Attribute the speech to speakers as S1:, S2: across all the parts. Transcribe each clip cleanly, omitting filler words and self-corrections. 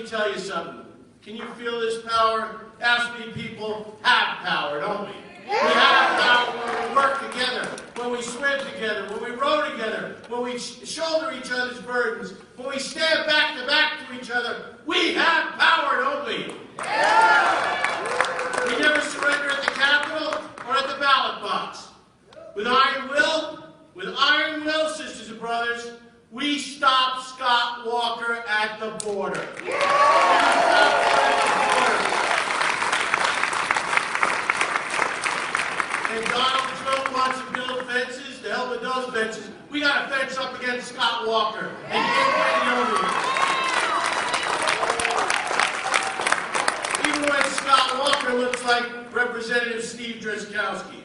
S1: me tell you something. Can you feel this power? AFSCME people have power, don't we? We have power when we work together, when we swim together, when we row together, when we shoulder each other's burdens, when we stand back to back to each other. We have power, don't we? We never surrender at the Capitol or at the ballot box. With iron will, sisters and brothers, we stop Scott Walker at the border. And Donald Trump wants to build fences. To hell with those fences. We got a fence up against Scott Walker. And you ain't getting over it. Even when Scott Walker looks like Representative Steve Drazkowski.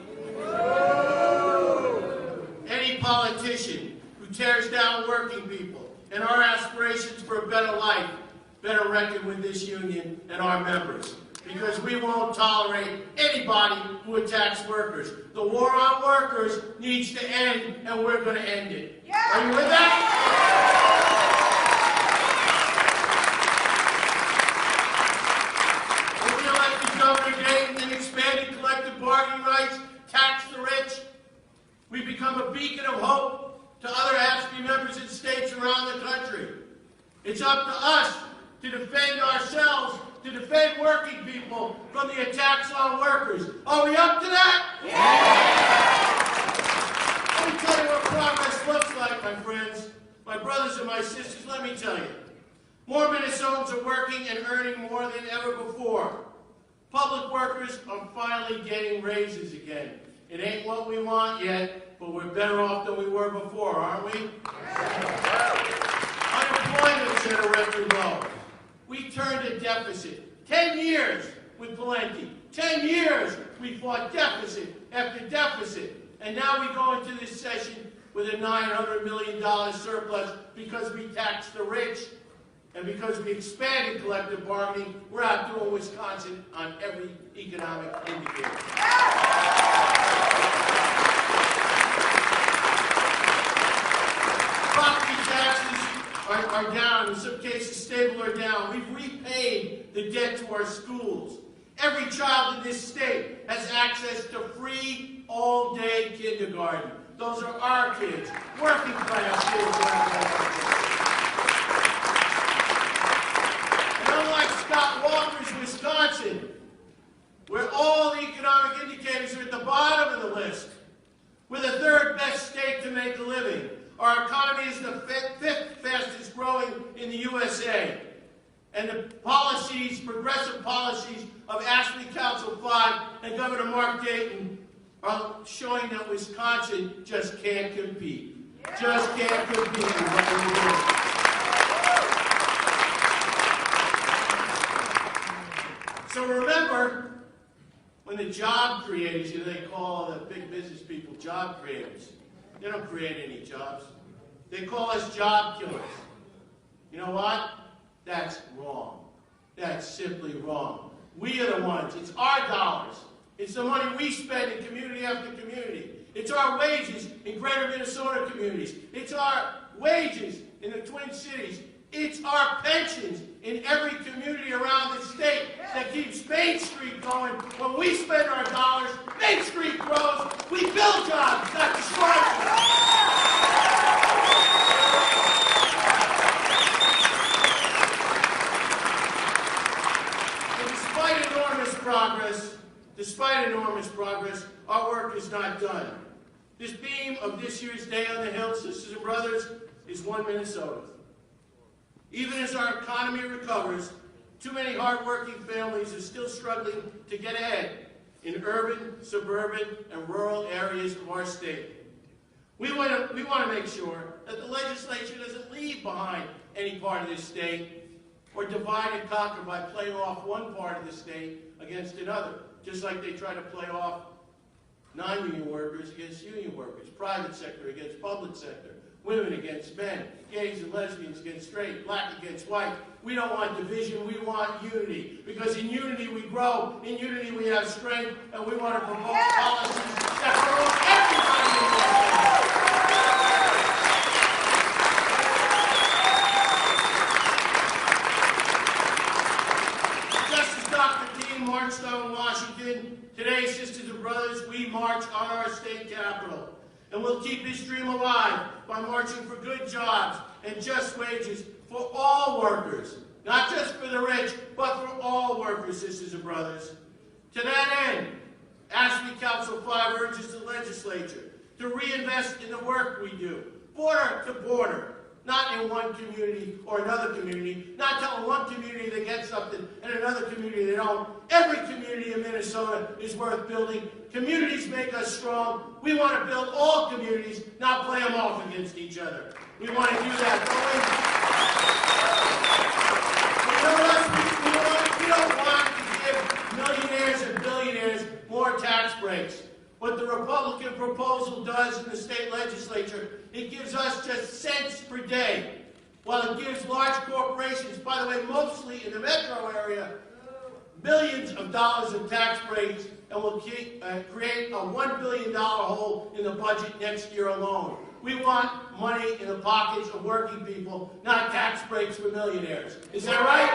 S1: Any politician who tears down working people and our aspirations for a better life better reckon with this union and our members. Because we won't tolerate anybody who attacks workers. The war on workers needs to end, and we're going to end it. Yeah. Are you with that? When we elected Governor Dayton and expanded collective bargaining rights, taxed the rich, we become a beacon of hope to other AFSCME members in states around the country. It's up to us to defend ourselves, to defend working people from the attacks on workers. Are we up to that? Yeah! Let me tell you what progress looks like, my friends, my brothers and my sisters. Let me tell you. More Minnesotans are working and earning more than ever before. Public workers are finally getting raises again. It ain't what we want yet, but we're better off than we were before, aren't we? Yeah. Unemployment's at a record low. We turned a deficit. 10 years with Valenti. 10 years we fought deficit after deficit. And now we go into this session with a $900 million surplus because we taxed the rich and because we expanded collective bargaining. We're outdoing Wisconsin on every economic indicator. Property taxes are down, in some cases stable or down. We've repaid the debt to our schools. Every child in this state has access to free all-day kindergarten. Those are our kids, working class kids. And unlike Scott Walker's Wisconsin, where all the economic indicators are at the bottom of the list, we're the third best state to make a living. Our economy is the fifth fastest growing in the USA. And the policies, progressive policies of AFSCME Council 5 and Governor Mark Dayton are showing that Wisconsin just can't compete. Just can't compete with what we're doing. So remember, when the job creators, they call the big business people job creators. They don't create any jobs. They call us job killers. You know what? That's wrong. That's simply wrong. We are the ones. It's our dollars. It's the money we spend in community after community. It's our wages in greater Minnesota communities. It's our wages in the Twin Cities. It's our pensions in every community around the state that keeps Main Street going. When we spend our dollars, Main Street grows. We build jobs, not destroy them. Despite enormous progress, our work is not done. This theme of this year's Day on the Hill, sisters and brothers, is one Minnesota. Even as our economy recovers, too many hard-working families are still struggling to get ahead in urban, suburban, and rural areas of our state. We want to make sure that the legislature doesn't leave behind any part of this state or divide and conquer by playing off one part of the state against another, just like they try to play off non-union workers against union workers, private sector against public sector, women against men, gays and lesbians against straight, black against white. We don't want division, we want unity. Because in unity we grow, in unity we have strength, and we want to promote policies that promote everybody in the state. And we'll keep his dream alive by marching for good jobs and just wages for all workers, not just for the rich, but for all workers, sisters and brothers. To that end, AFSCME Council 5 urges the legislature to reinvest in the work we do, border to border, not in one community or another community, not telling one community they get something and another community they don't. Every community in Minnesota is worth building. Communities make us strong. We want to build all communities, not play them off against each other. We want to do that, don't we? You know what else? We don't want to give millionaires and billionaires more tax breaks. What the Republican proposal does in the state legislature, it gives us just cents per day, while it gives large corporations, by the way, mostly in the metro area, billions of dollars in tax breaks, and will create a $1 billion hole in the budget next year alone. We want money in the pockets of working people, not tax breaks for millionaires. Is that right?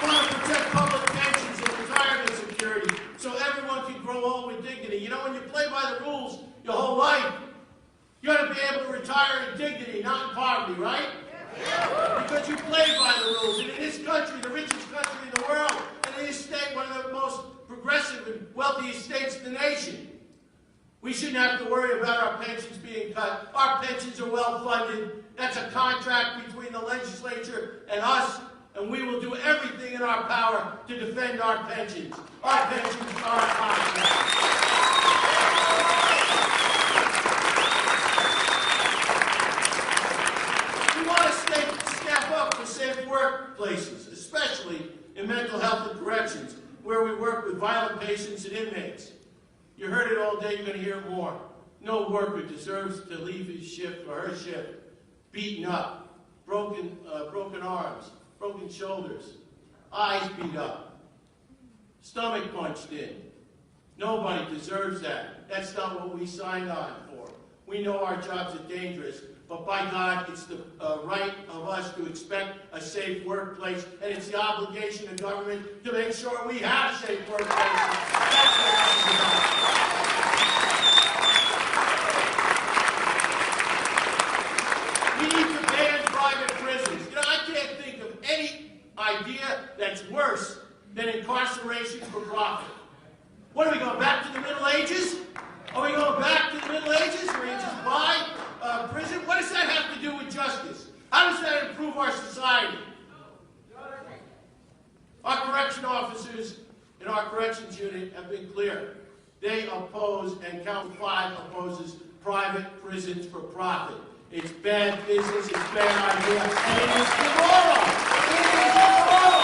S1: Protect public pensions and retirement security so everyone can grow old with dignity. You know, when you play by the rules your whole life, you ought to be able to retire in dignity, not in poverty, right? Yeah. Because you play by the rules. And in this country, the richest country in the world, and in this state, one of the most progressive and wealthiest states in the nation, we shouldn't have to worry about our pensions being cut. Our pensions are well funded. That's a contract between the legislature and us. And we will do everything in our power to defend our pensions. Our pensions are a contract. We want to staff up for safe workplaces, especially in mental health and corrections, where we work with violent patients and inmates. You heard it all day, you're going to hear more. No worker deserves to leave his shift or her shift beaten up, broken arms, broken shoulders, eyes beat up, stomach punched in. Nobody deserves that. That's not what we signed on for. We know our jobs are dangerous, but by God, it's the right of us to expect a safe workplace, and it's the obligation of government to make sure we have safe workplaces. That's what this is about. We need to ban private prisons. You know, I can't think of any idea that's worse than incarceration for profit. What are we going back to the Middle Ages? Are we going back to the Middle Ages where you just buy prison? What does that have to do with justice? How does that improve our society? Our correction officers in our corrections unit have been clear. They oppose, and Council 5 opposes, private prisons for profit. It's bad business, it's bad idea, and it is immoral. It is immoral.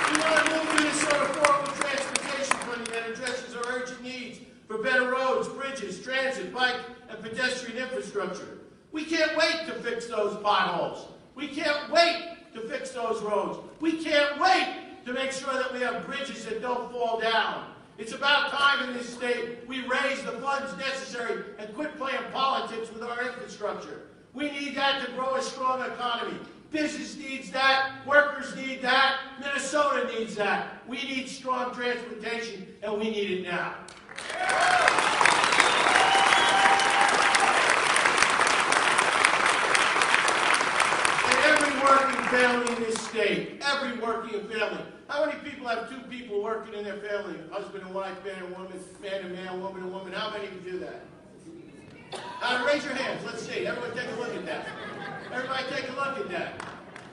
S1: We want to move Minnesota forward with transportation funding that addresses our urgent needs for better roads, bridges, transit, bike, and pedestrian infrastructure. We can't wait to fix those potholes. We can't wait to fix those roads. We can't wait to make sure that we have bridges that don't fall down. It's about time in this state we raise the funds necessary and quit playing politics with our infrastructure. We need that to grow a strong economy. Business needs that. Workers need that. Minnesota needs that. We need strong transportation, and we need it now. Working family in this state, every working family. How many people have two people working in their family? Husband and wife, man and woman, man and man, woman and woman. How many can do that? Raise your hands. Let's see. Everyone take a look at that. Everybody take a look at that.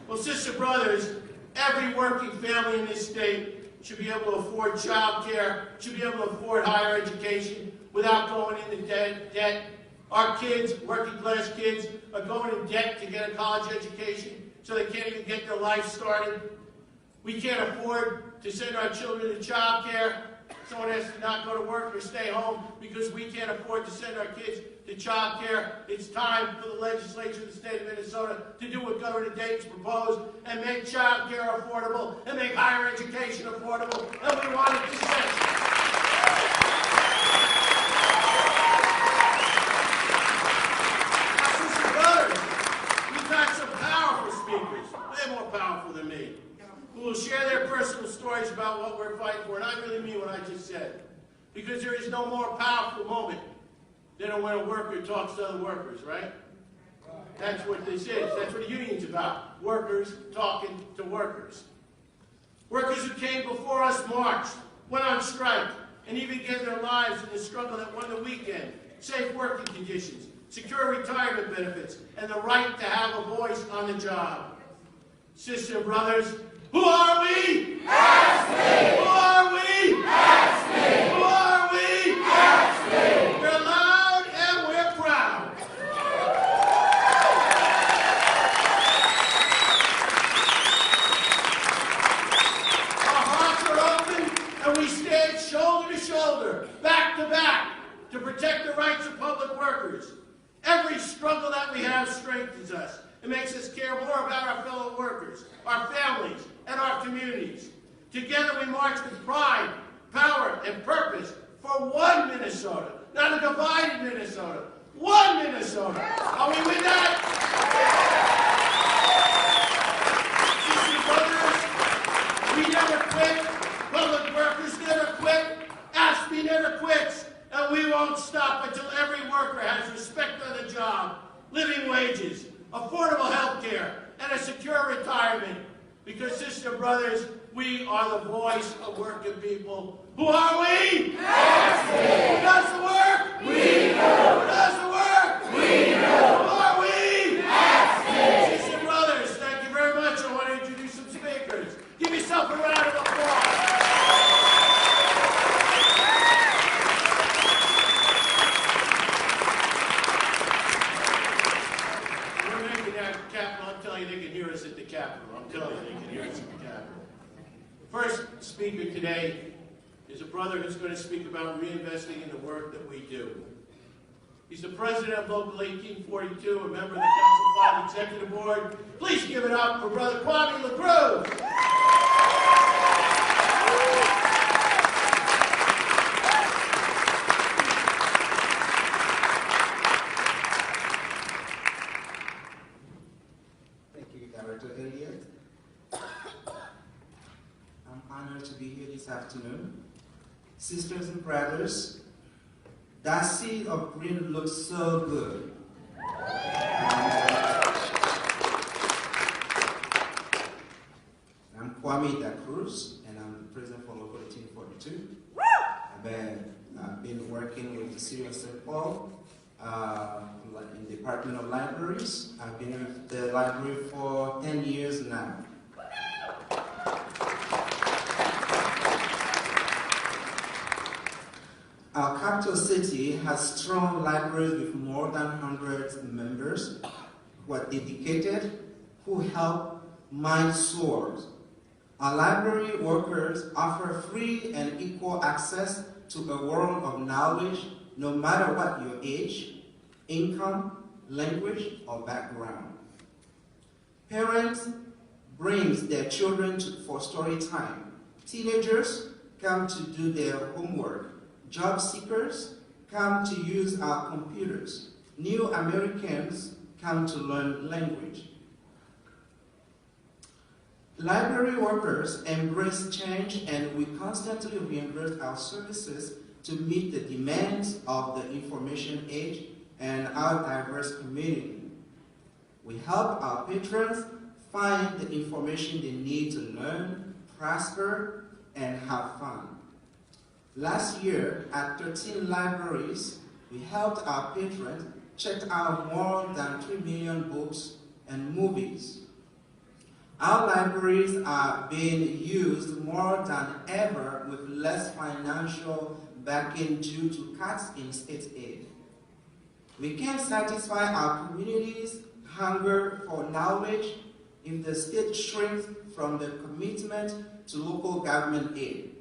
S1: Well, sister brothers, every working family in this state should be able to afford child care, should be able to afford higher education without going into debt. Our kids, working class kids, are going in debt to get a college education, so they can't even get their life started. We can't afford to send our children to child care. Someone has to not go to work or stay home because we can't afford to send our kids to child care. It's time for the legislature of the state of Minnesota to do what Governor Dayton's proposed and make child care affordable and make higher education affordable. And we want it this session. We've got some powerful speakers, way more powerful than than me, who will share their personal stories about what we're fighting for. And I really mean what I just said. Because there is no more powerful moment than when a worker talks to other workers, right? That's what this is. That's what a union's about. Workers talking to workers. Workers who came before us marched, went on strike, and even gave their lives in the struggle that won the weekend. Safe working conditions, secure retirement benefits, and the right to have a voice on the job. Sisters and brothers, who are we? AFSCME! Who are we? AFSCME! Who are we? AFSCME! We're loud and we're proud. Our hearts are open and we stand shoulder to shoulder, back to back, to protect the rights of public workers. Every struggle that we have strengthens us. It makes us care more about our fellow workers, our families, and our communities. Together we march with pride, power, and purpose for one Minnesota, not a divided Minnesota. One Minnesota. Are we with that? Sisters and brothers, we never quit. Public workers never quit. AFSCME never quits. And we won't stop until every worker has respect on the job, living wages, affordable health care, and a secure retirement. Because, sisters and brothers, we are the voice of working people. Who are we? AFSCME! Who does the work? We do! Who does the work? We do! Who are we? AFSCME! Sisters and brothers, thank you very much. I want to introduce some speakers. Give yourself a round of applause. They can hear us at the Capitol. I'm telling you, they can hear us at the Capitol. First speaker today is a brother who's going to speak about reinvesting in the work that we do. He's the president of Local 1842, a member of the Council 5 Executive Board. Please give it up for Brother Koami DaCruz.
S2: Eliot. I'm honored to be here this afternoon. Sisters and brothers, that seed of green looks so good. I'm Koami DaCruz, and I'm the president for Local 1842. I've been working with the city of St. Paul in the Department of Libraries. I've been with the library for 10 years now. Our capital city has strong libraries with more than 100 members who are dedicated, who help mine swords. Our library workers offer free and equal access to a world of knowledge, no matter what your age, income, language, or background. Parents bring their children for story time. Teenagers come to do their homework. Job seekers come to use our computers. New Americans come to learn language. Library workers embrace change, and we constantly reinvent our services to meet the demands of the information age and our diverse community. We help our patrons find the information they need to learn, prosper, and have fun. Last year, at 13 libraries, we helped our patrons check out more than 3 million books and movies. Our libraries are being used more than ever with less financial backing due to cuts in state aid. We can't satisfy our community's hunger for knowledge if the state shrinks from the commitment to local government aid.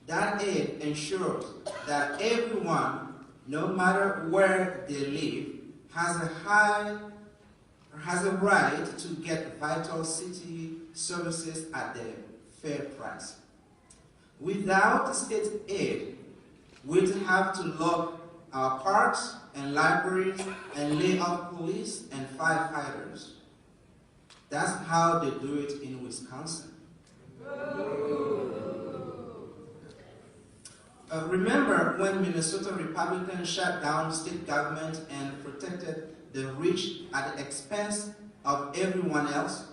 S2: That aid ensures that everyone, no matter where they live, has a right to get vital city services at a fair price. Without state aid, we'd have to lock our parks and libraries and lay off police and firefighters. That's how they do it in Wisconsin. Remember when Minnesota Republicans shut down state government and protected the rich at the expense of everyone else?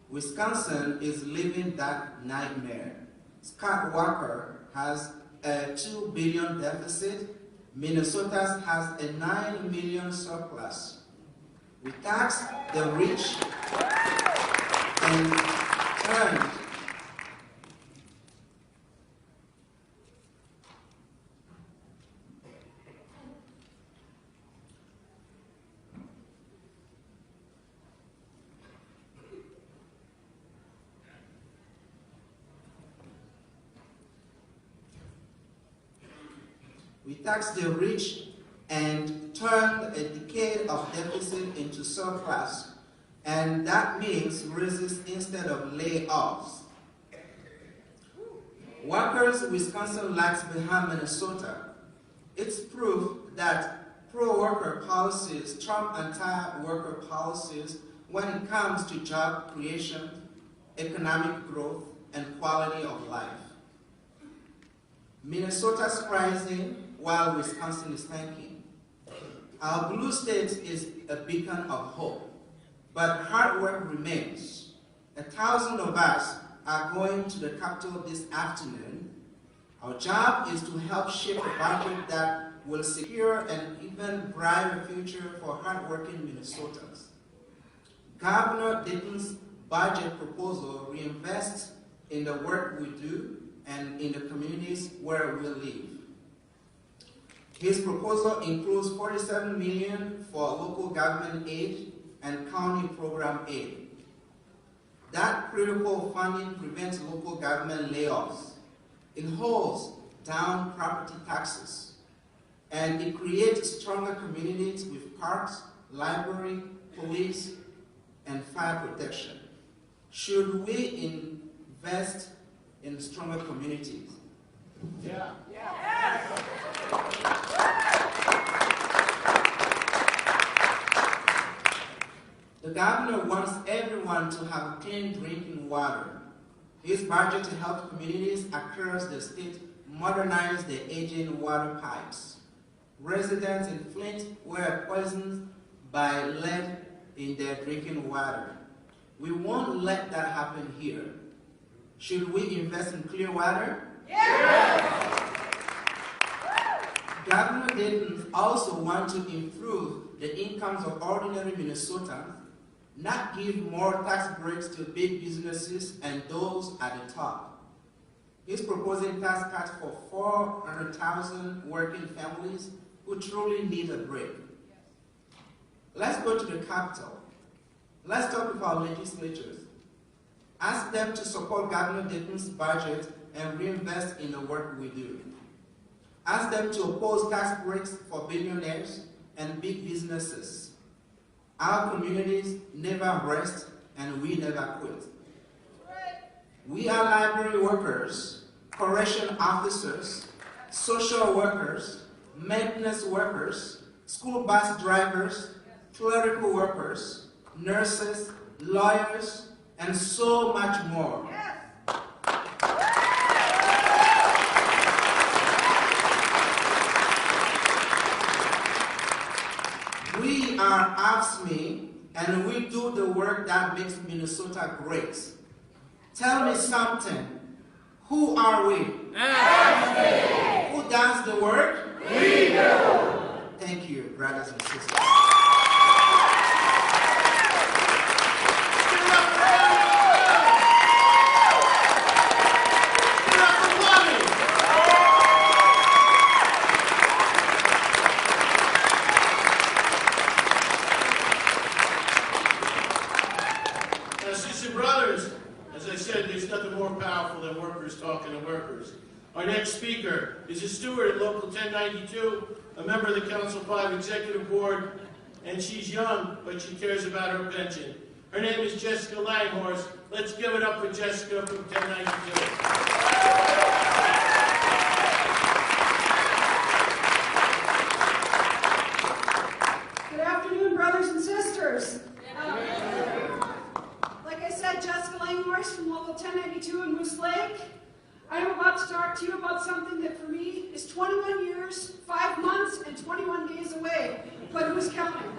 S2: Wisconsin is living that nightmare. Scott Walker has a $2 billion deficit. Minnesota has a $9 million surplus. We tax the rich and turn We tax the rich and turn a decade of deficit into surplus, and that means raises instead of layoffs. Workers Wisconsin lags behind Minnesota. It's proof that pro-worker policies trump anti-worker policies when it comes to job creation, economic growth, and quality of life. Minnesota's rising while Wisconsin is tanking. Our blue state is a beacon of hope, but hard work remains. 1,000 of us are going to the Capitol this afternoon. Our job is to help shape a budget that will secure an even brighter future for hardworking Minnesotans. Governor Dayton's budget proposal reinvests in the work we do and in the communities where we live. His proposal includes $47 million for local government aid and county program aid. That critical funding prevents local government layoffs. It holds down property taxes, and it creates stronger communities with parks, library, police, and fire protection. Should we invest in stronger communities?
S1: Yeah.
S2: The governor wants everyone to have clean drinking water. His budget to help communities across the state modernize their aging water pipes. Residents in Flint were poisoned by lead in their drinking water. We won't let that happen here. Should we invest in clear water? Yes! Governor Dayton also wants to improve the incomes of ordinary Minnesotans, not give more tax breaks to big businesses and those at the top. He's proposing tax cuts for 400,000 working families who truly need a break. Let's go to the Capitol. Let's talk with our legislators. Ask them to support Governor Dayton's budget and reinvest in the work we do. Ask them to oppose tax breaks for billionaires and big businesses. Our communities never rest and we never quit. We are library workers, correction officers, social workers, maintenance workers, school bus drivers, clerical workers, nurses, lawyers, and so much more. We are AFSCME, and we do the work that makes Minnesota great. Tell me something. Who are we? AFSCME. Who does the work? We do. Thank you, brothers and sisters.
S1: Talking to workers. Our next speaker is a steward at Local 1092, a member of the Council 5 Executive Board, and she's young, but she cares about her pension. Her name is Jessica Langhorst. Let's give it up for Jessica from 1092.
S3: Good afternoon, brothers and sisters. Local 1092 in Moose Lake. I am about to talk to you about something that for me is 21 years, 5 months, and 21 days away, but who's counting?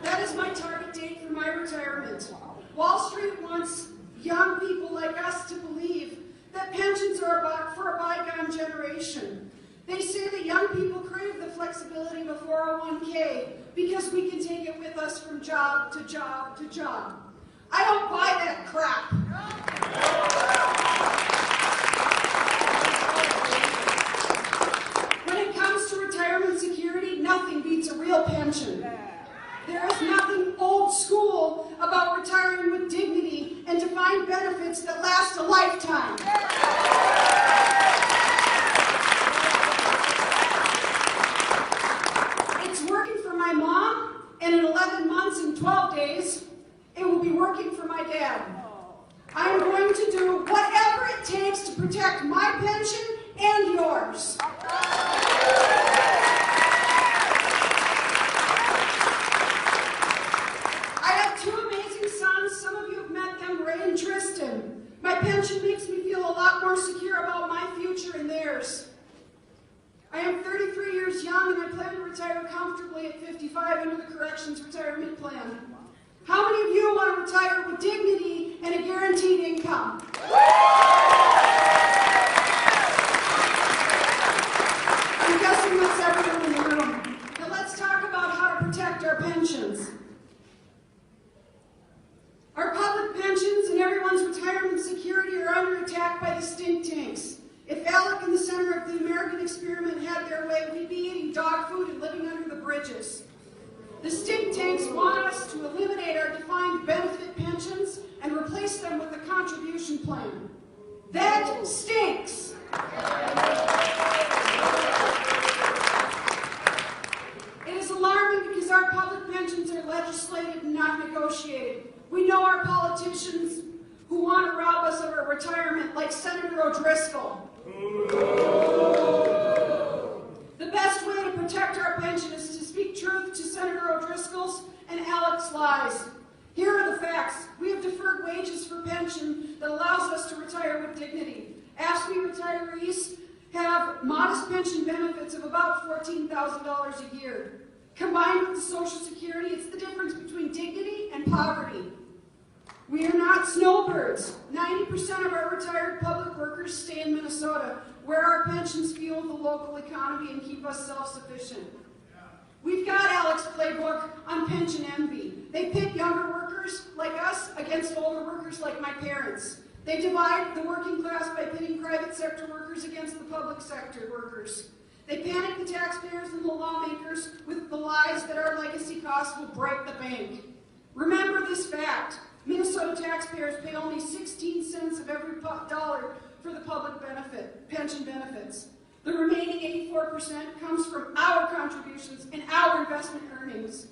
S3: That is my target date for my retirement. Wall Street wants young people like us to believe that pensions are for a bygone generation. They say that young people crave the flexibility of a 401k because we can take it with us from job to job to job. I don't buy that crap. When it comes to retirement security, nothing beats a real pension. There is nothing old school about retiring with dignity and defined benefits that last a lifetime. It's working for my mom, and in 11 months and 12 days, it will be working for my dad. I am going to do whatever it takes to protect my pension and yours. My pension makes me feel a lot more secure about my future and theirs. I am 33 years young and I plan to retire comfortably at 55 under the Corrections Retirement Plan. How many of you want to retire with dignity and a guaranteed income? I'm guessing that's everyone in the room. Now let's talk about how to protect our pensions. Our public pensions and everyone's retirement security are under attack by the stink tanks. If Alec in the center of the American experiment had their way, we'd be eating dog food and living under the bridges. The stink tanks want us to eliminate our defined benefit pensions and replace them with a contribution plan. That stinks. It is alarming because our public pensions are legislated and not negotiated. We know our politicians who want to rob us of our retirement, like Senator O'Driscoll. The best way to protect our pension is to speak truth to Senator O'Driscoll's and Alec's lies. Here are the facts. We have deferred wages for pension that allows us to retire with dignity. AFSCME retirees have modest pension benefits of about $14,000 a year. Combined with the Social Security, it's the difference between dignity and poverty. We are not snowbirds. 90% of our retired public workers stay in Minnesota, where our pensions fuel the local economy and keep us self-sufficient. We've got Alec's playbook on pension envy. They pit younger workers like us against older workers like my parents. They divide the working class by pitting private sector workers against the public sector workers. They panic the taxpayers and the lawmakers with the lies that our legacy costs will break the bank. Remember this fact. Minnesota taxpayers pay only 16 cents of every dollar for the public pension benefits. The remaining 84% comes from our contributions and our investment earnings.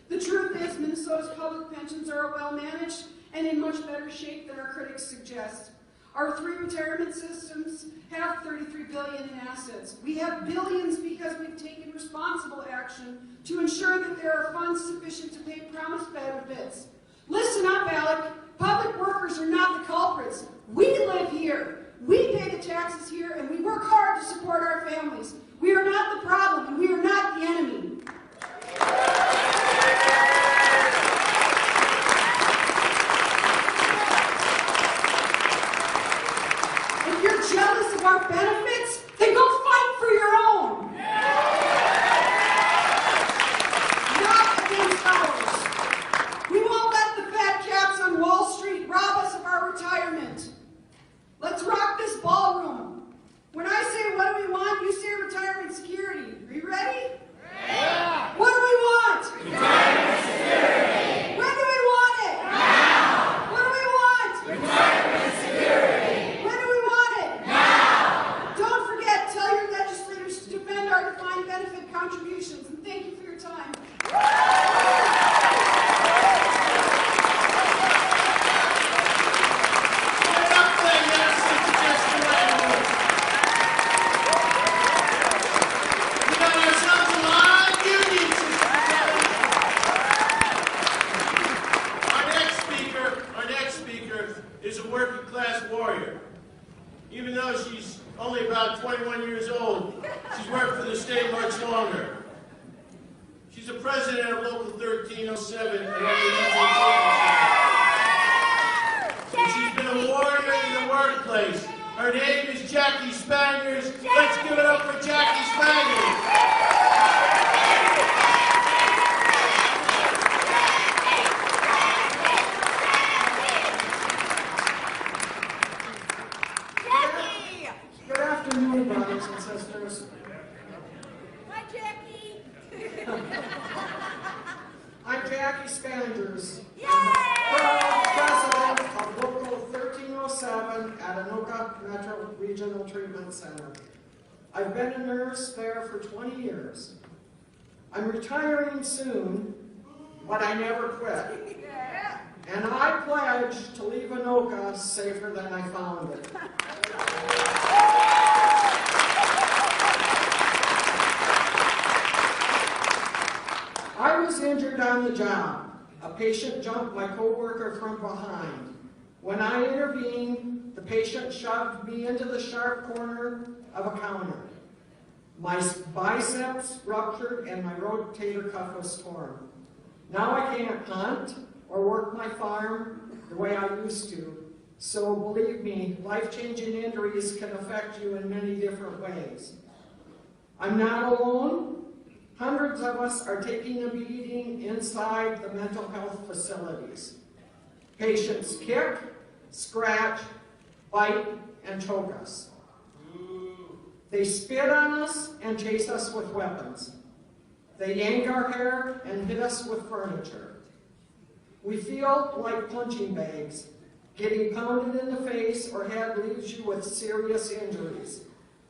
S3: The truth is, Minnesota's public pensions are well managed and in much better shape than our critics suggest. Our 3 retirement systems have $33 billion in assets. We have billions because we've taken responsible action to ensure that there are funds sufficient to pay promised benefits. Listen up, Alec. Public workers are not the culprits. We live here. We pay the taxes here, and we work hard to support our families. We are not the problem, and we are not the enemy. If you're jealous of our benefits, then go fight for your own. Not against ours. We won't let the fat cats on Wall Street rob us of our retirement. Let's rock this ballroom. When I say what do we want, you say retirement security. Are you ready? Yeah. What do we want? Retirement security. When do we want it? Now. What do we want? Retirement security. When do we want it? Now. Don't forget, tell your legislators to defend our defined benefit contributions. And thank you for your time.
S1: We got ourselves a is a working class warrior. Even though she's only about 21 years old, she's worked for the state much longer. She's the president of Local 1307 and she's been a warrior in the workplace. Her name is Jackie Spanjers. Let's give it up for Jackie Spanjers.
S4: Good afternoon, brothers and sisters.
S5: Hi, Jackie.
S4: I'm Jackie Spanjers.
S5: Yay!
S4: President of Local 1307 at Anoka Metro Regional Treatment Center. I've been a nurse there for 20 years. I'm retiring soon, but I never quit.
S5: Yeah.
S4: And I pledge to leave Anoka safer than I found it. I was injured on the job. A patient jumped my coworker from behind. When I intervened, the patient shoved me into the sharp corner of a counter. My biceps ruptured and my rotator cuff was torn. Now I can't hunt or work my farm the way I used to. So believe me, life-changing injuries can affect you in many different ways. I'm not alone. Hundreds of us are taking a beating inside the mental health facilities. Patients kick, scratch, bite, and choke us. They spit on us and chase us with weapons. They yank our hair and hit us with furniture. We feel like punching bags. Getting pounded in the face or head leaves you with serious injuries,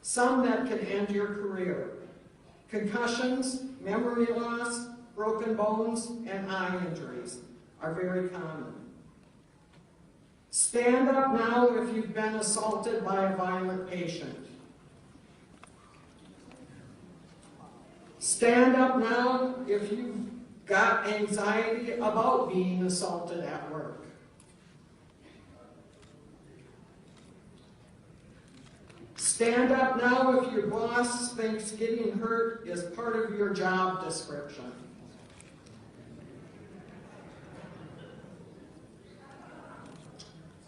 S4: some that can end your career. Concussions, memory loss, broken bones, and eye injuries are very common. Stand up now if you've been assaulted by a violent patient. Stand up now if you've got anxiety about being assaulted at work. Stand up now if your boss thinks getting hurt is part of your job description.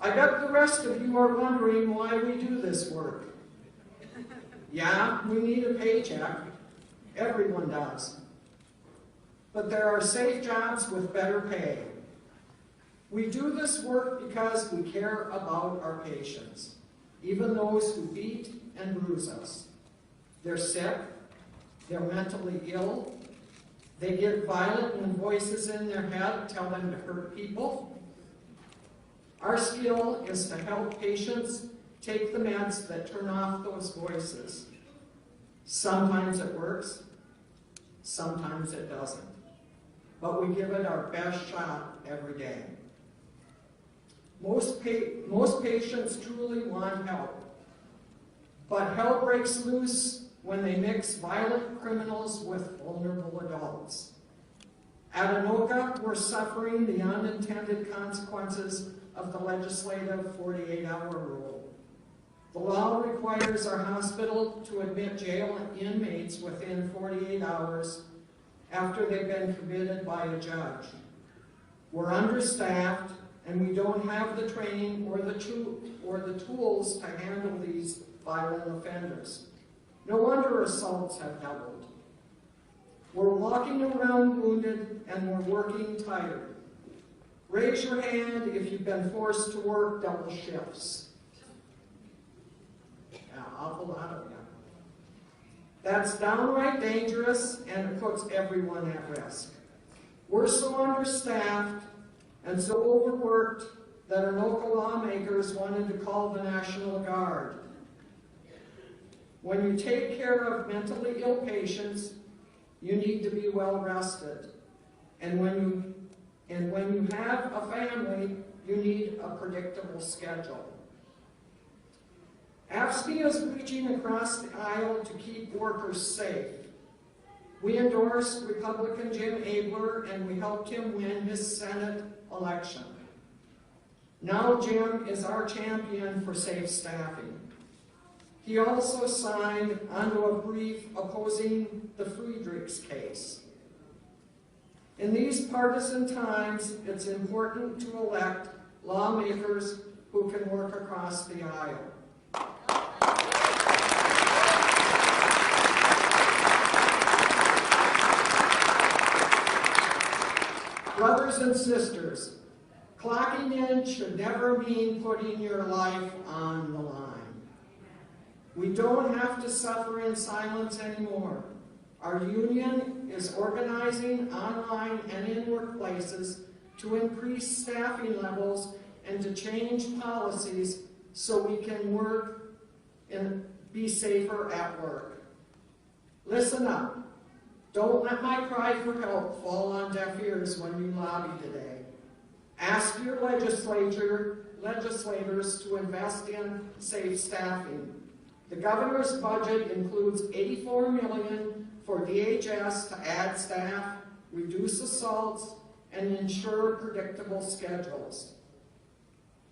S4: I bet the rest of you are wondering why we do this work. Yeah, we need a paycheck. Everyone does. But there are safe jobs with better pay. We do this work because we care about our patients, even those who beat and bruise us. They're sick, they're mentally ill, they get violent when voices in their head tell them to hurt people. Our skill is to help patients take the meds that turn off those voices. Sometimes it works, sometimes it doesn't. But we give it our best shot every day. Most patients truly want help, but hell breaks loose when they mix violent criminals with vulnerable adults. At Anoka, we're suffering the unintended consequences of the legislative 48-hour rule. The law requires our hospital to admit jail inmates within 48 hours after they've been committed by a judge. We're understaffed, and we don't have the training or the tools to handle these violent offenders. No wonder assaults have doubled. We're walking around wounded and we're working tired. Raise your hand if you've been forced to work double shifts. Yeah, awful lot of you. That's downright dangerous and it puts everyone at risk. We're so understaffed and so overworked that our local lawmakers wanted to call the National Guard. When you take care of mentally ill patients, you need to be well rested. And when you have a family, you need a predictable schedule. AFSCME is reaching across the aisle to keep workers safe. We endorsed Republican Jim Abler and we helped him win his Senate election. Now Jim is our champion for safe staffing. He also signed onto a brief opposing the Friedrichs case. In these partisan times, it's important to elect lawmakers who can work across the aisle. Brothers and sisters, clocking in should never mean putting your life on the line. We don't have to suffer in silence anymore. Our union is organizing online and in workplaces to increase staffing levels and to change policies so we can work and be safer at work. Listen up. Don't let my cry for help fall on deaf ears when you lobby today. Ask your legislators to invest in safe staffing. The governor's budget includes $84 million for DHS to add staff, reduce assaults, and ensure predictable schedules.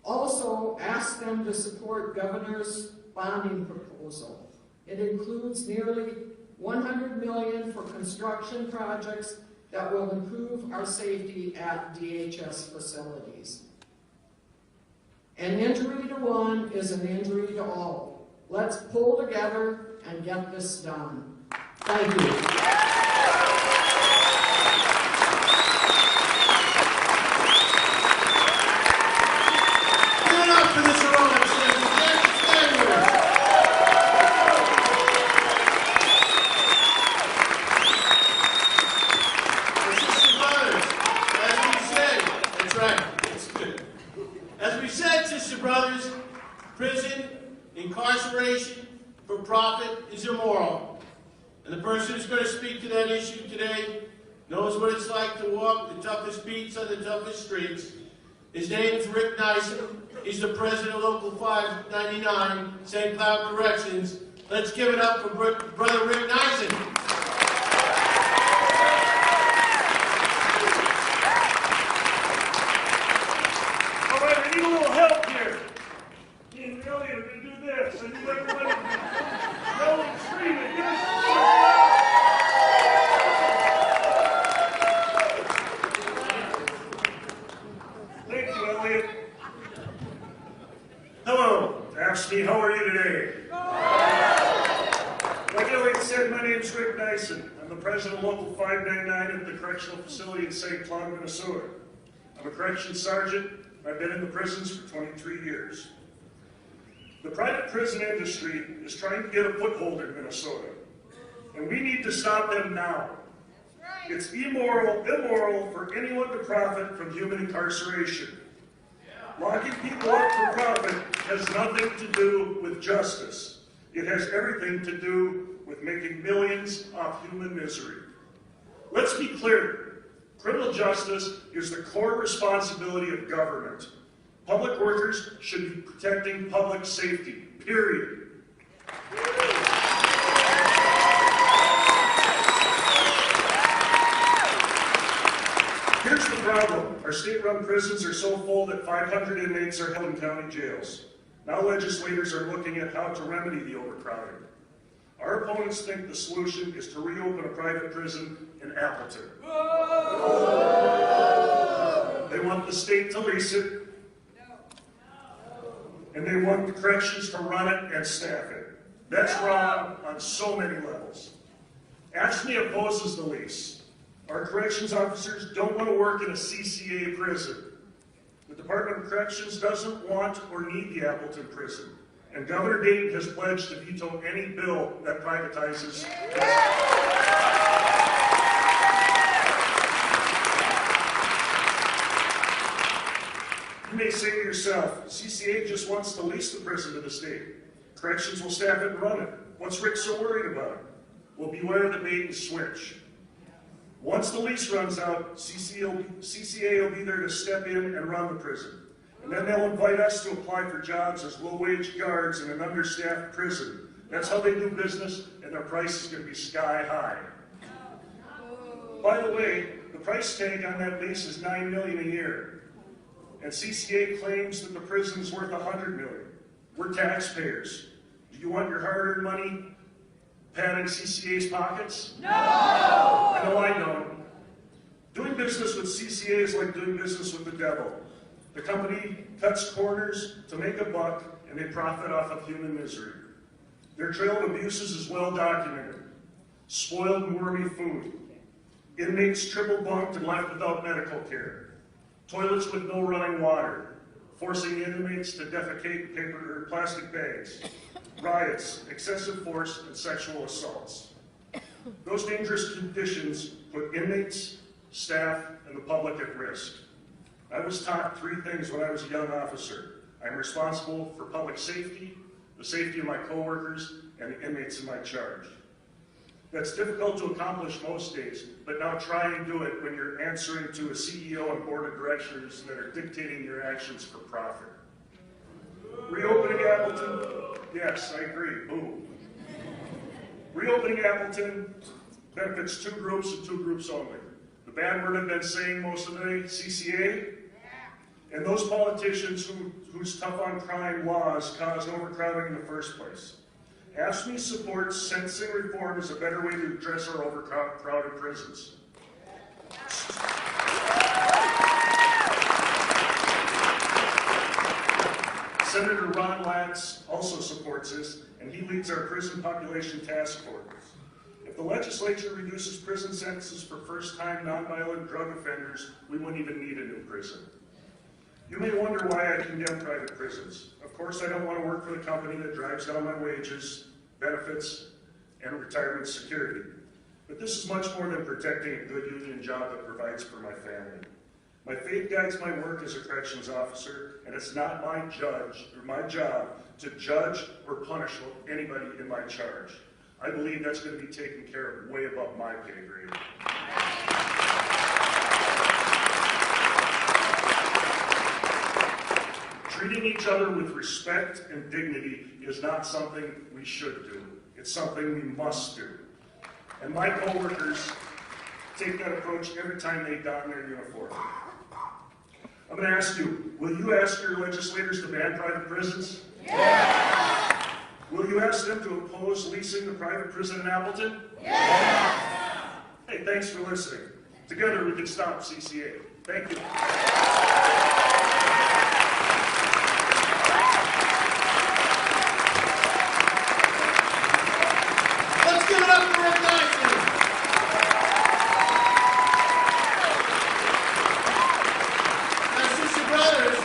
S4: Also, ask them to support governor's bonding proposal. It includes nearly $100 million for construction projects that will improve our safety at DHS facilities. An injury to one is an injury to all. Let's pull together and get this done. Thank you.
S1: Give it up for this heroic citizen. As we said, sister brothers, prison, incarceration for profit is immoral. And the person who's going to speak to that issue today knows what it's like to walk the toughest beats on the toughest streets. His name is Rick Neyssen. He's the president of Local 599, St. Cloud Corrections. Let's give it up for Brother Rick Neyssen.
S6: I need a little help here. Me and Elliot are going to do this. I need everybody to yell and scream and give us Thank you, Elliot. Hello, AFSCME. How are you today? Like Elliot said, my name is Rick Neyssen. I'm the president of Local 599 at the correctional facility in St. Cloud, Minnesota. I'm a corrections sergeant. I've been in the prisons for 23 years. The private prison industry is trying to get a foothold in Minnesota, and we need to stop them now. It's immoral for anyone to profit from human incarceration. Locking people up for profit has nothing to do with justice. It has everything to do with making millions off human misery. Let's be clear. Criminal justice is the core responsibility of government. Public workers should be protecting public safety, period. Here's the problem. Our state-run prisons are so full that 500 inmates are held in county jails. Now legislators are looking at how to remedy the overcrowding. Our opponents think the solution is to reopen a private prison in Appleton. They want the state to lease it, and they want the corrections to run it and staff it. That's wrong on so many levels. AFSCME opposes the lease. Our corrections officers don't want to work in a CCA prison. The Department of Corrections doesn't want or need the Appleton prison. And Governor Dayton has pledged to veto any bill that privatizes. You may say to yourself, CCA just wants to lease the prison to the state. Corrections will staff it and run it. What's Rick so worried about? Well, beware the bait and switch. Once the lease runs out, CCA will be there to step in and run the prison. And then they'll invite us to apply for jobs as low-wage guards in an understaffed prison. That's how they do business, and their price is going to be sky high. By the way, the price tag on that lease is $9 million a year. and CCA claims that the prison's worth $100 million. We're taxpayers. Do you want your hard-earned money padding CCA's pockets?
S5: No!
S6: No, I don't. Doing business with CCA is like doing business with the devil. The company cuts corners to make a buck, and they profit off of human misery. Their trail of abuses is well documented. Spoiled and wormy food. Inmates triple bunked and left without medical care. Toilets with no running water. Forcing inmates to defecate in paper or plastic bags. Riots, excessive force, and sexual assaults. Those dangerous conditions put inmates, staff, and the public at risk. I was taught 3 things when I was a young officer. I'm responsible for public safety, the safety of my coworkers, and the inmates in my charge. That's difficult to accomplish most days, but now try and do it when you're answering to a CEO and board of directors that are dictating your actions for profit. Reopening Appleton, yes, I agree, boom. Reopening Appleton benefits 2 groups and 2 groups only. The bad word I've been saying most of the day, CCA, and those politicians whose tough on crime laws caused overcrowding in the first place. AFSCME supports sentencing reform as a better way to address our overcrowded prisons. Senator Ron Latz also supports this, and he leads our prison population task force. If the legislature reduces prison sentences for first-time nonviolent drug offenders, we wouldn't even need a new prison. You may wonder why I condemn private prisons. Of course, I don't want to work for the company that drives down my wages, benefits, and retirement security. But this is much more than protecting a good union job that provides for my family. My faith guides my work as a corrections officer, and it's not my job to judge or punish anybody in my charge. I believe that's going to be taken care of way above my pay grade. Treating each other with respect and dignity is not something we should do. It's something we must do. And my coworkers take that approach every time they don their uniform. I'm going to ask you, will you ask your legislators to ban private prisons?
S5: Yeah!
S6: Will you ask them to oppose leasing the private prison in Appleton?
S5: Yeah!
S6: Hey, thanks for listening. Together we can stop CCA. Thank you.
S1: Let's give it up for Rick Neyssen. Now, sister brothers,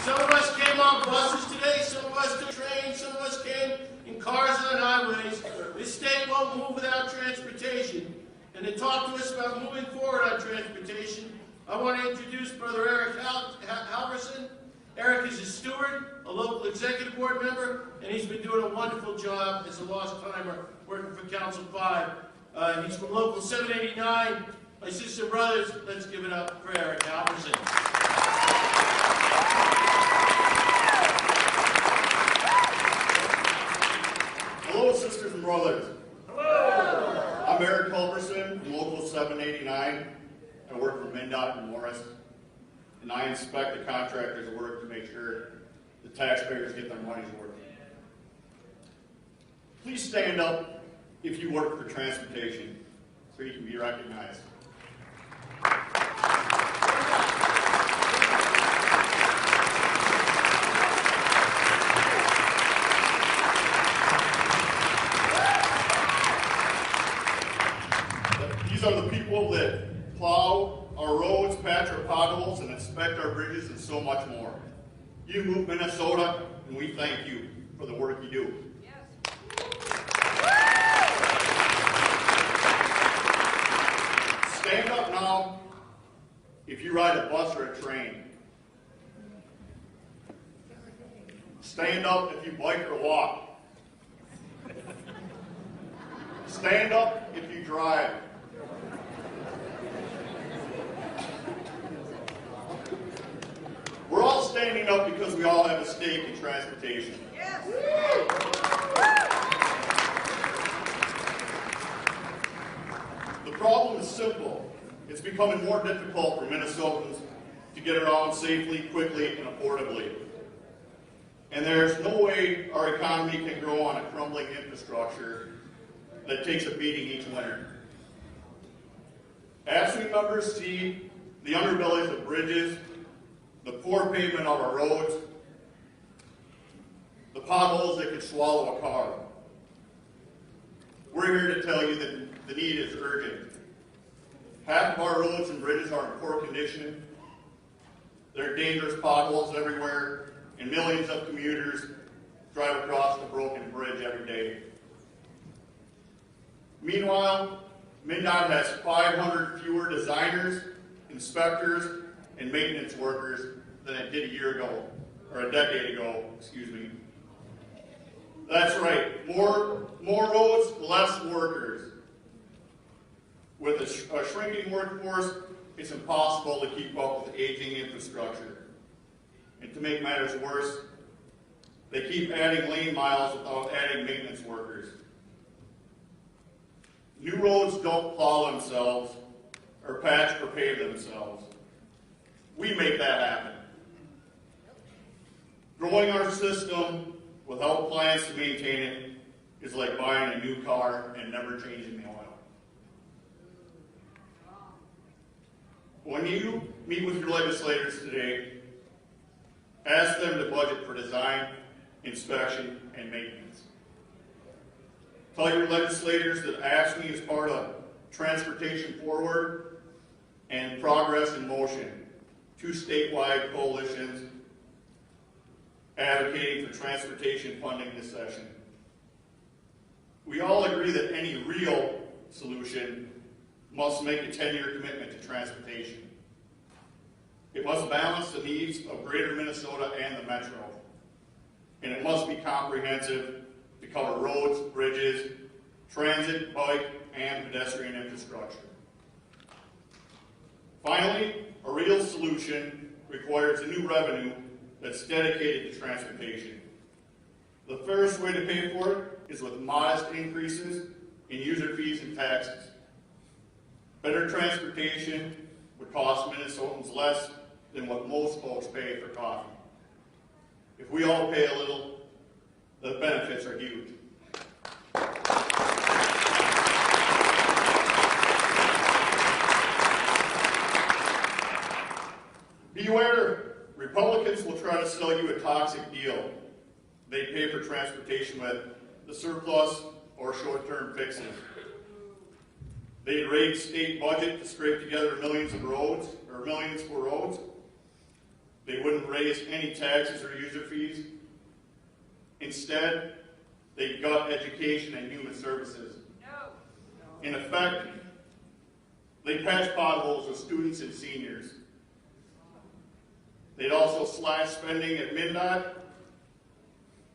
S1: some of us came on buses today, some of us took trains, some of us came in cars on highways. This state won't move without transportation. And to talk to us about moving forward on transportation, I want to introduce Brother Eric Halvorson. Eric is a steward, a local executive board member, and he's been doing a wonderful job as a lost timer working for Council 5. He's from Local 789. My sister and brothers, let's give it up for Eric Halvorson.
S7: Hello, sisters and brothers.
S6: Hello.
S7: I'm Eric Halvorson from Local 789. I work for MnDOT and Morris, and I inspect the contractors' work to make sure the taxpayers get their money's worth. Please stand up if you work for transportation so you can be recognized. These are the people that plow our roads, patch our potholes, and inspect our bridges, and so much more. You move Minnesota, and we thank you for the work you do.
S5: Yes.
S7: Stand up now if you ride a bus or a train. Stand up if you bike or walk. Stand up if you drive. We're all standing up because we all have a stake in transportation.
S5: Yes.
S7: The problem is simple. It's becoming more difficult for Minnesotans to get around safely, quickly, and affordably. And there's no way our economy can grow on a crumbling infrastructure that takes a beating each winter. AFSCME members see the underbellies of bridges, the poor pavement of our roads, the potholes that could swallow a car. We're here to tell you that the need is urgent. Half of our roads and bridges are in poor condition. There are dangerous potholes everywhere, and millions of commuters drive across the broken bridge every day. Meanwhile, MnDOT has 500 fewer designers, inspectors, and maintenance workers than it did a year ago, or a decade ago, excuse me. That's right, more roads, less workers. With a shrinking workforce, it's impossible to keep up with aging infrastructure. And to make matters worse, they keep adding lane miles without adding maintenance workers. New roads don't plow themselves or patch or pave themselves. We make that happen. Growing our system without plans to maintain it is like buying a new car and never changing the oil. When you meet with your legislators today, ask them to budget for design, inspection, and maintenance. Tell your legislators that AFSCME is part of Transportation Forward and Progress in Motion, two statewide coalitions advocating for transportation funding this session. We all agree that any real solution must make a 10-year commitment to transportation. It must balance the needs of greater Minnesota and the metro. And it must be comprehensive to cover roads, bridges, transit, bike, and pedestrian infrastructure. Finally, a real solution requires a new revenue that's dedicated to transportation. The fairest way to pay for it is with modest increases in user fees and taxes. Better transportation would cost Minnesotans less than what most folks pay for coffee. If we all pay a little, the benefits are huge. Beware, Republicans will try to sell you a toxic deal. They pay for transportation with the surplus or short-term fixes. They'd raid state budget to scrape together millions of roads, or millions for roads. They wouldn't raise any taxes or user fees. Instead, they'd gut education and human services. In effect, they'd patch potholes with students and seniors. They'd also slash spending at MnDOT,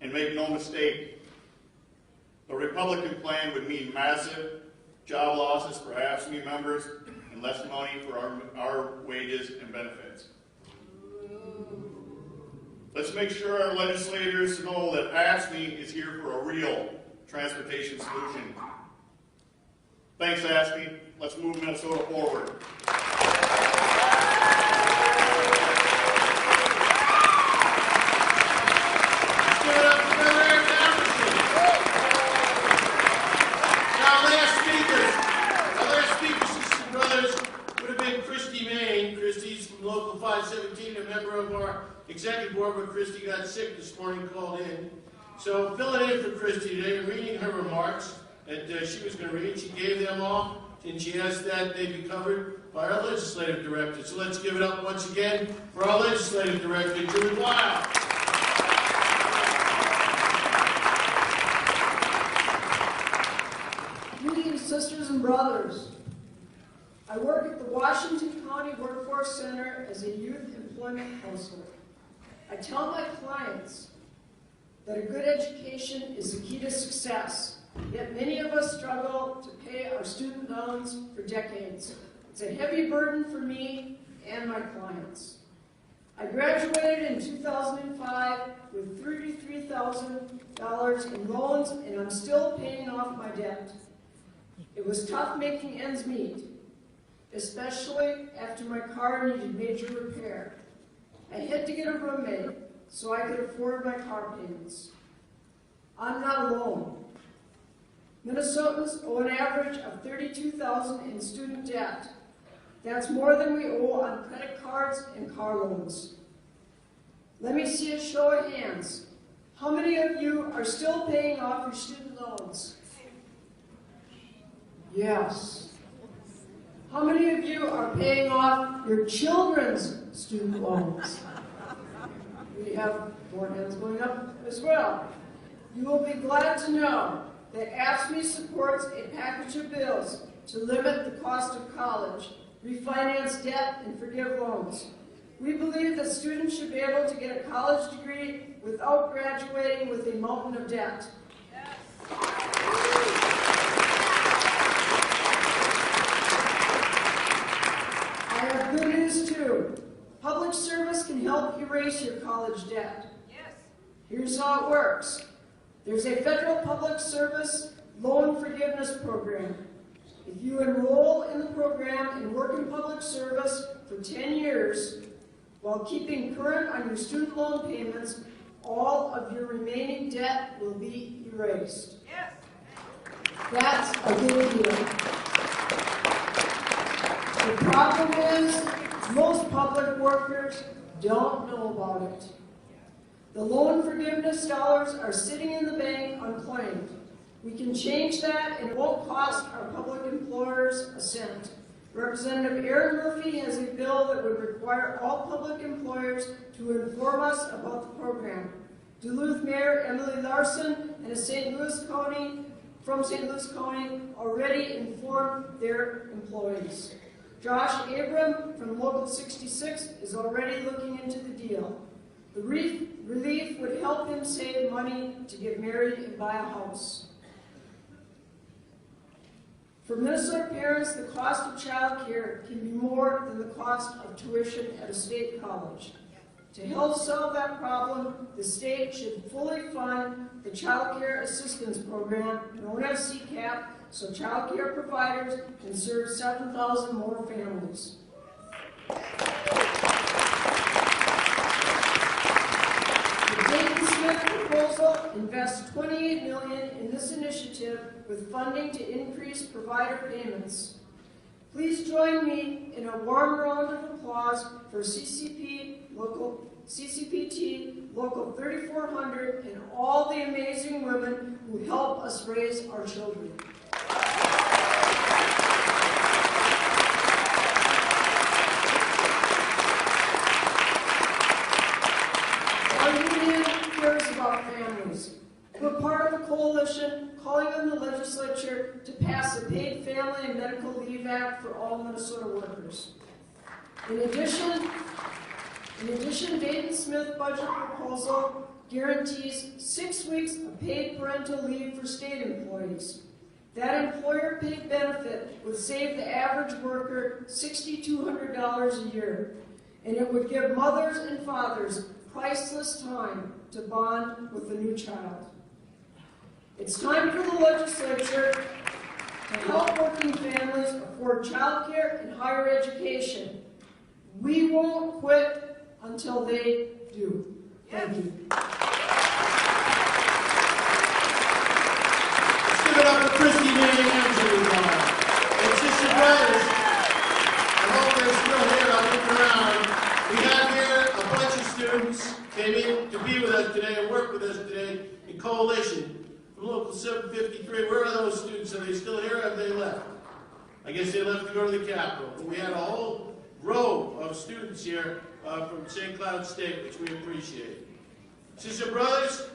S7: and make no mistake, the Republican plan would mean massive job losses for AFSCME members and less money for our wages and benefits. Let's make sure our legislators know that AFSCME is here for a real transportation solution. Thanks, AFSCME. Let's move Minnesota forward.
S1: Local 517, a member of our executive board, but Christy got sick this morning, called in. So filling in for Christy today, reading her remarks that she was going to read. She gave them all, and she asked that they be covered by our legislative director. So let's give it up once again for our legislative director, Julie Beyhl.
S3: Greetings, sisters and brothers. I work at the Washington County Workforce Center as a youth employment counselor. I tell my clients that a good education is the key to success, yet many of us struggle to pay our student loans for decades. It's a heavy burden for me and my clients. I graduated in 2005 with $33,000 in loans, and I'm still paying off my debt. It was tough making ends meet.
S4: especially after my car needed major repair. I had to get a roommate so I could afford my car payments. I'm not alone. Minnesotans owe an average of $32,000 in student debt. That's more than we owe on credit cards and car loans. Let me see a show of hands. How many of you are still paying off your student loans? Yes. How many of you are paying off your children's student loans? We have more hands going up as well. You will be glad to know that AFSCME supports a package of bills to limit the cost of college, refinance debt, and forgive loans. We believe that students should be able to get a college degree without graduating with a mountain of debt. I have good news too. Public service can help erase your college debt. Here's how it works. There's a federal public service loan forgiveness program. If you enroll in the program and work in public service for 10 years, while keeping current on your student loan payments, all of your remaining debt will be erased. Yes. That's a good deal. The problem is, most public workers don't know about it. The loan forgiveness dollars are sitting in the bank unclaimed. We can change that and it won't cost our public employers a cent. Representative Aaron Murphy has a bill that would require all public employers to inform us about the program. Duluth Mayor Emily Larson and a St. Louis County already informed their employees. Josh Abram from Local 66 is already looking into the deal. The relief would help him save money to get married and buy a house. For Minnesota parents, the cost of child care can be more than the cost of tuition at a state college. To help solve that problem, the state should fully fund the Child Care Assistance Program, known as CCAP, so child care providers can serve 7,000 more families. The Dayton-Smith proposal invests $28 million in this initiative with funding to increase provider payments. Please join me in a warm round of applause for CCPT Local 3400 and all the amazing women who help us raise our children. Our union cares about families. We're part of a coalition calling on the legislature to pass a Paid Family and Medical Leave Act for all Minnesota workers. In addition, Dayton-Smith budget proposal guarantees 6 weeks of paid parental leave for state employees. That employer-paid benefit would save the average worker $6,200 a year, and it would give mothers and fathers priceless time to bond with the new child. It's time for the legislature to help working families afford child care and higher education. We won't quit until they do. Thank you.
S1: Let's give it up for Christy, Manny, and Julie Beyhl. And sister brothers, I hope they're still here. I'll look around. We got here a bunch of students came in to be with us today and work with us today in coalition from Local 753. Where are those students? Are they still here or have they left? I guess they left to go to the Capitol. But we had a whole row of students here from St. Cloud State, which we appreciate. Sister brothers,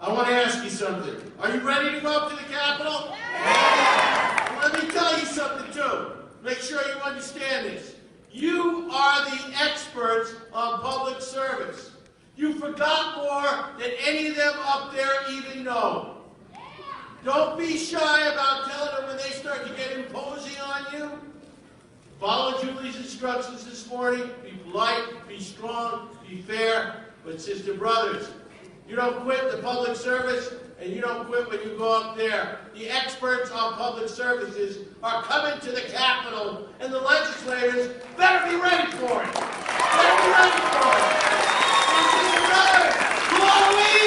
S1: I want to ask you something. Are you ready to go up to the Capitol? Yeah. Well, let me tell you something too. Make sure you understand this. You are the experts on public service. You forgot more than any of them up there even know. Don't be shy about telling them when they start to get imposing on you. Follow Julie's instructions this morning. Be polite, be strong, be fair. But sister brothers, You don't quit the public service, and you don't quit when you go up there. The experts on public services are coming to the Capitol, and the legislators better be ready for it. Better be ready for it. This is another glowing